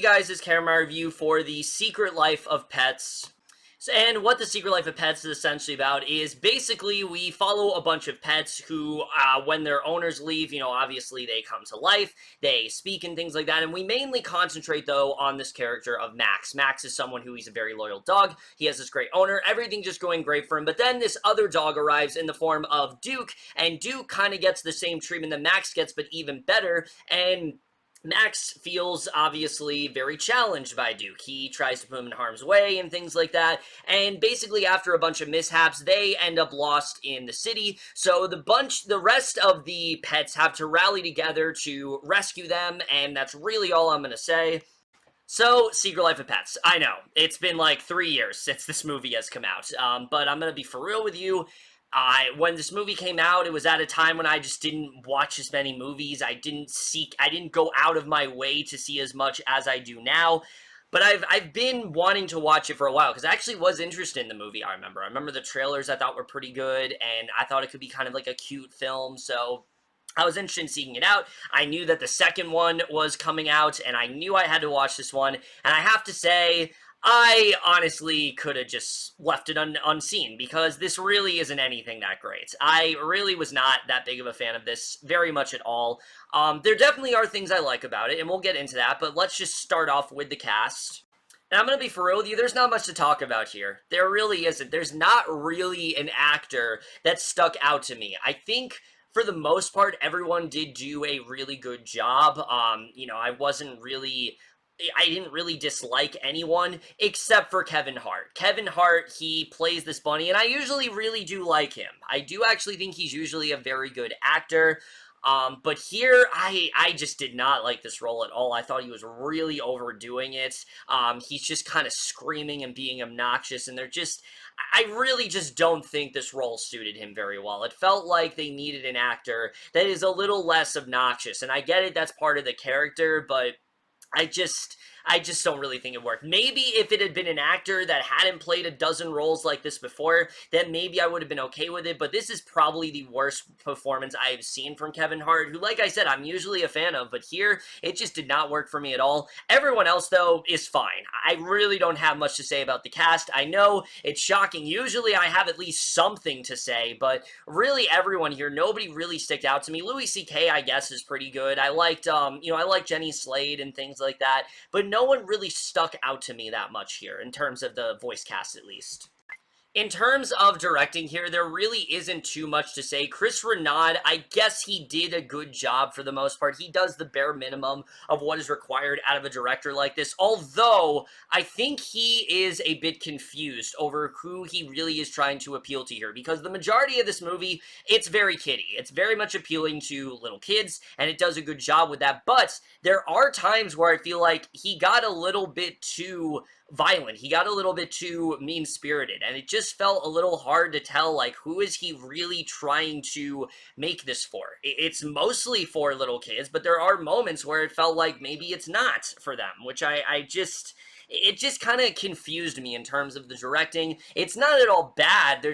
you guys this camera review for The Secret Life of Pets. And what The Secret Life of Pets is essentially about is basically we follow a bunch of pets who, when their owners leave, obviously they come to life, they speak and things like that, and we mainly concentrate, though, on this character of Max. Max is someone who he's a very loyal dog, he has this great owner, everything just going great for him, but then this other dog arrives in the form of Duke, and Duke kind of gets the same treatment that Max gets, but even better, and Max feels obviously very challenged by Duke. He tries to put him in harm's way and things like that. And basically, after a bunch of mishaps, they end up lost in the city. So the rest of the pets have to rally together to rescue them. And that's really all I'm going to say. So, Secret Life of Pets. I know, it's been like 3 years since this movie has come out, but I'm gonna be for real with you. When this movie came out, it was at a time when I just didn't watch as many movies. I didn't go out of my way to see as much as I do now. But I've been wanting to watch it for a while, because I actually was interested in the movie, I remember the trailers I thought were pretty good, and I thought it could be kind of like a cute film, so I was interested in seeking it out. I knew that the second one was coming out, and I knew I had to watch this one, and I have to say, I honestly could have just left it unseen, because this really isn't anything that great. I really was not that big of a fan of this very much at all. There definitely are things I like about it, and we'll get into that, but let's just start off with the cast. And I'm going to be for real with you, there's not much to talk about here. There really isn't. There's not really an actor that stuck out to me. I think for the most part, everyone did do a really good job. I didn't really dislike anyone except for Kevin Hart. Kevin Hart, he plays this bunny, and I usually really do like him. I do actually think he's usually a very good actor. But here, I just did not like this role at all. I thought he was really overdoing it. He's just kind of screaming and being obnoxious, and I really just don't think this role suited him very well. It felt like they needed an actor that is a little less obnoxious, and I get it, that's part of the character, but I just don't really think it worked. Maybe if it had been an actor that hadn't played a dozen roles like this before, then maybe I would have been okay with it, but this is probably the worst performance I've seen from Kevin Hart, who, like I said, I'm usually a fan of, but here, it just did not work for me at all. Everyone else, though, is fine. I really don't have much to say about the cast. I know it's shocking. Usually I have at least something to say, but really everyone here, nobody really sticked out to me. Louis C.K., I guess, is pretty good. I liked Jenny Slate and things like that, but no one really stuck out to me that much here, in terms of the voice cast at least. In terms of directing here, there really isn't too much to say. Chris Renaud, I guess he did a good job for the most part. He does the bare minimum of what is required out of a director like this, although I think he is a bit confused over who he really is trying to appeal to here, because the majority of this movie, it's very kiddie. It's very much appealing to little kids, and it does a good job with that, but there are times where I feel like he got a little bit too violent. He got a little bit too mean-spirited, and it just felt a little hard to tell, like, who is he really trying to make this for? It's mostly for little kids, but there are moments where it felt like maybe it's not for them, which it just kind of confused me in terms of the directing. It's not at all bad,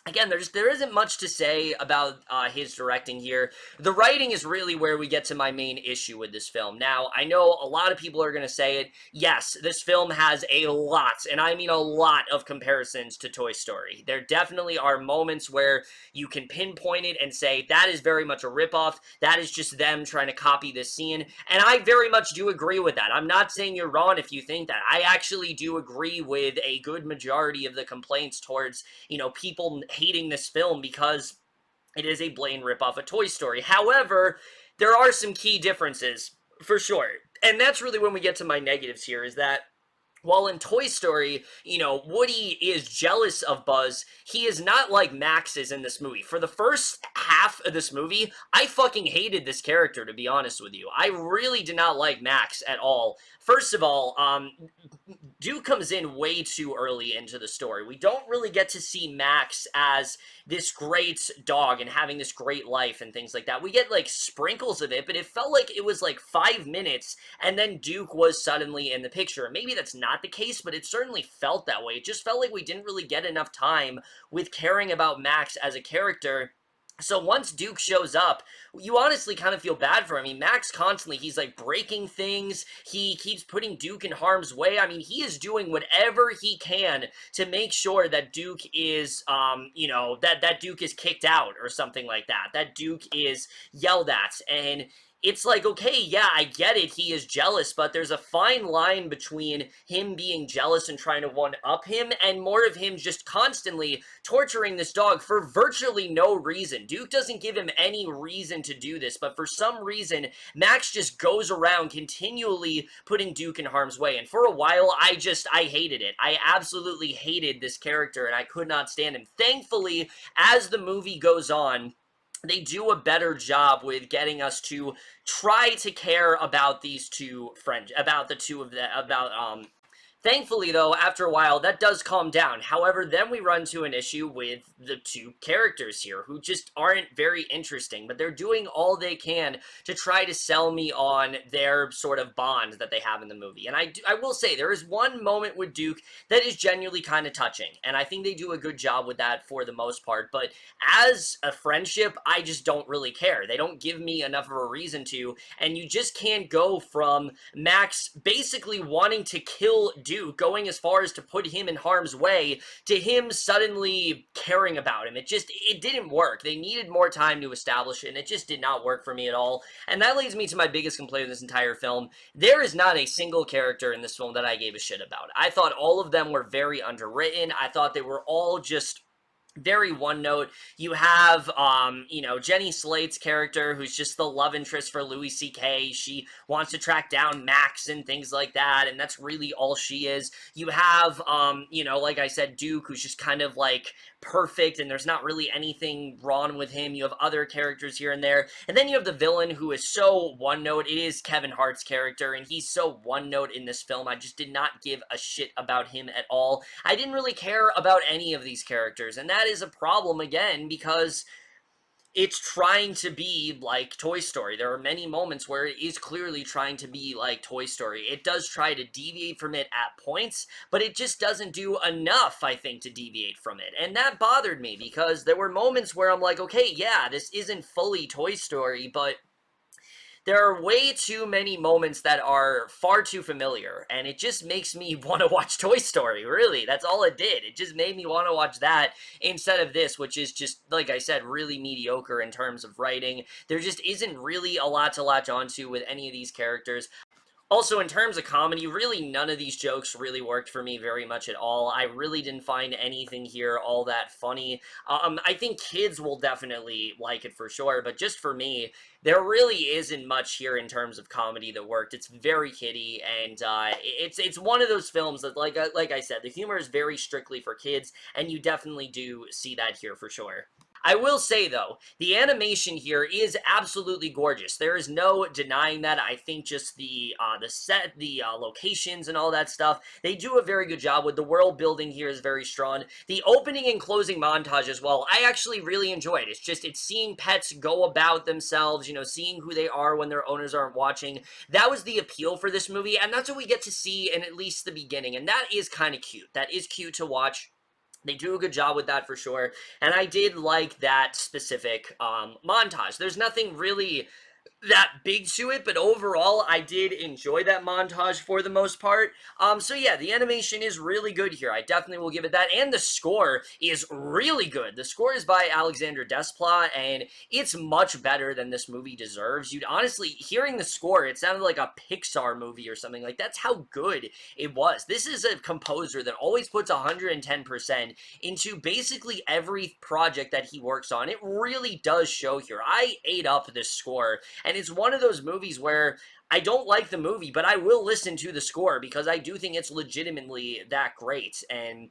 again, there isn't much to say about his directing here. The writing is really where we get to my main issue with this film. Now, I know a lot of people are going to say it. Yes, this film has a lot, and I mean a lot, of comparisons to Toy Story. There definitely are moments where you can pinpoint it and say, that is very much a ripoff. That is just them trying to copy this scene, and I very much do agree with that. I'm not saying you're wrong if you think that. I actually do agree with a good majority of the complaints towards, people hating this film because it is a blatant ripoff of Toy Story. However, there are some key differences, for sure. And that's really when we get to my negatives here, is that while in Toy Story, Woody is jealous of Buzz, he is not like Max is in this movie. For the first half of this movie, I fucking hated this character, to be honest with you. I really did not like Max at all. First of all, Duke comes in way too early into the story. We don't really get to see Max as this great dog and having this great life and things like that. We get, like, sprinkles of it, but it felt like it was, like, 5 minutes, and then Duke was suddenly in the picture. Maybe that's not the case, but it certainly felt that way. It just felt like we didn't really get enough time with caring about Max as a character. So once Duke shows up, you honestly kind of feel bad for him. I mean, Max constantly, he's like breaking things. He keeps putting Duke in harm's way. I mean, he is doing whatever he can to make sure that Duke is, that Duke is kicked out or something like that. That Duke is yelled at. And it's like, okay, yeah, I get it. He is jealous, but there's a fine line between him being jealous and trying to one-up him and more of him just constantly torturing this dog for virtually no reason. Duke doesn't give him any reason to do this, but for some reason, Max just goes around continually putting Duke in harm's way. And for a while, I hated it. I absolutely hated this character, and I could not stand him. Thankfully, as the movie goes on, they do a better job with getting us to try to care about these two friends, about the two of them, Thankfully, though, after a while, that does calm down. However, then we run to an issue with the two characters here, who just aren't very interesting, but they're doing all they can to try to sell me on their sort of bond that they have in the movie. And I will say, there is one moment with Duke that is genuinely kind of touching, and I think they do a good job with that for the most part, but as a friendship, I just don't really care. They don't give me enough of a reason to, and you just can't go from Max basically wanting to kill Duke, going as far as to put him in harm's way, to him suddenly caring about him. It didn't work. They needed more time to establish it, and it just did not work for me at all. And that leads me to my biggest complaint of this entire film. There is not a single character in this film that I gave a shit about. I thought all of them were very underwritten. I thought they were all just very one note. You have, Jenny Slate's character, who's just the love interest for Louis C.K. She wants to track down Max and things like that, and that's really all she is. You have, like I said, Duke, who's just kind of like perfect, and there's not really anything wrong with him. You have other characters here and there, and then you have the villain, who is so one note. It is Kevin Hart's character, and he's so one note in this film. I just did not give a shit about him at all. I didn't really care about any of these characters, and that is a problem again, because it's trying to be like Toy Story. There are many moments where it is clearly trying to be like Toy Story. It does try to deviate from it at points, but it just doesn't do enough, I think, to deviate from it. And that bothered me, because there were moments where I'm like, okay, yeah, this isn't fully Toy Story, but there are way too many moments that are far too familiar, and it just makes me want to watch Toy Story, really. That's all it did. It just made me want to watch that instead of this, which is just, like I said, really mediocre in terms of writing. There just isn't really a lot to latch onto with any of these characters. Also, in terms of comedy, really none of these jokes really worked for me very much at all. I really didn't find anything here all that funny. I think kids will definitely like it for sure, but just for me, there really isn't much here in terms of comedy that worked. It's very kiddie, and it's one of those films that, like I said, the humor is very strictly for kids, and you definitely do see that here for sure. I will say, though, the animation here is absolutely gorgeous. There is no denying that. I think just the set, the locations and all that stuff, they do a very good job with. The world building here is very strong. The opening and closing montage as well, I actually really enjoyed. It's seeing pets go about themselves, seeing who they are when their owners aren't watching. That was the appeal for this movie, and that's what we get to see in at least the beginning, and that is kind of cute. That is cute to watch. They do a good job with that for sure, and I did like that specific montage. There's nothing really that big to it, but overall, I did enjoy that montage for the most part. So yeah, the animation is really good here. I definitely will give it that, and the score is really good. The score is by Alexander Desplat, and it's much better than this movie deserves. You'd honestly, hearing the score, it sounded like a Pixar movie or something. Like, that's how good it was. This is a composer that always puts 110% into basically every project that he works on. It really does show here. I ate up this score, and it's one of those movies where I don't like the movie, but I will listen to the score because I do think it's legitimately that great, and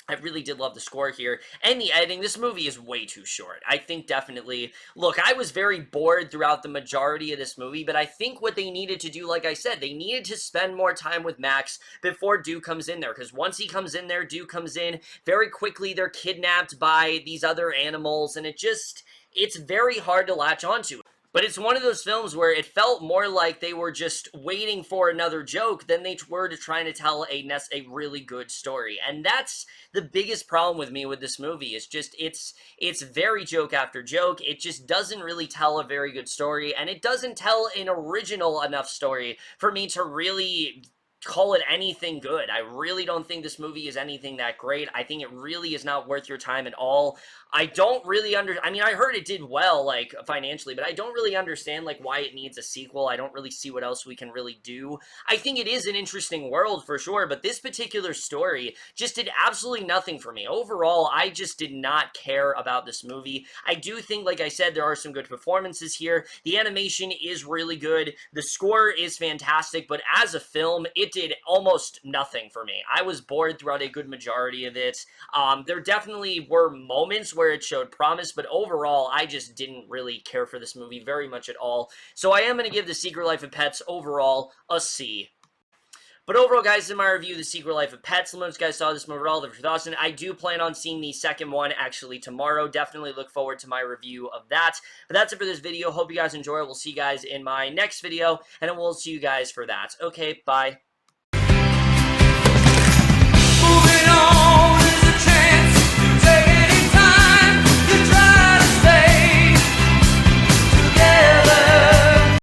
I really did love the score here. And the editing, this movie is way too short. I think definitely, look, I was very bored throughout the majority of this movie, but I think what they needed to do, like I said, they needed to spend more time with Max before Duke comes in there, because once he comes in there, Duke comes in, very quickly they're kidnapped by these other animals, and it's very hard to latch onto. But it's one of those films where it felt more like they were just waiting for another joke than they were to trying to tell a really good story. And that's the biggest problem with me with this movie. Is just it's very joke after joke. It just doesn't really tell a very good story, and it doesn't tell an original enough story for me to really call it anything good. I really don't think this movie is anything that great. I think it really is not worth your time at all. I don't really I mean, I heard it did well, like, financially, but I don't really understand, like, why it needs a sequel. I don't really see what else we can really do. I think it is an interesting world, for sure, but this particular story just did absolutely nothing for me. Overall, I just did not care about this movie. I do think, like I said, there are some good performances here. The animation is really good. The score is fantastic, but as a film, it did almost nothing for me. I was bored throughout a good majority of it. There definitely were moments where it showed promise, but overall, I just didn't really care for this movie very much at all. So I am going to give The Secret Life of Pets overall a C. But overall, guys, in my review, The Secret Life of Pets, let me know if you guys saw this movie at all, leave your thoughts, and I do plan on seeing the second one actually tomorrow. Definitely look forward to my review of that. But that's it for this video. Hope you guys enjoy it. We'll see you guys in my next video, and we'll see you guys for that. Okay, bye.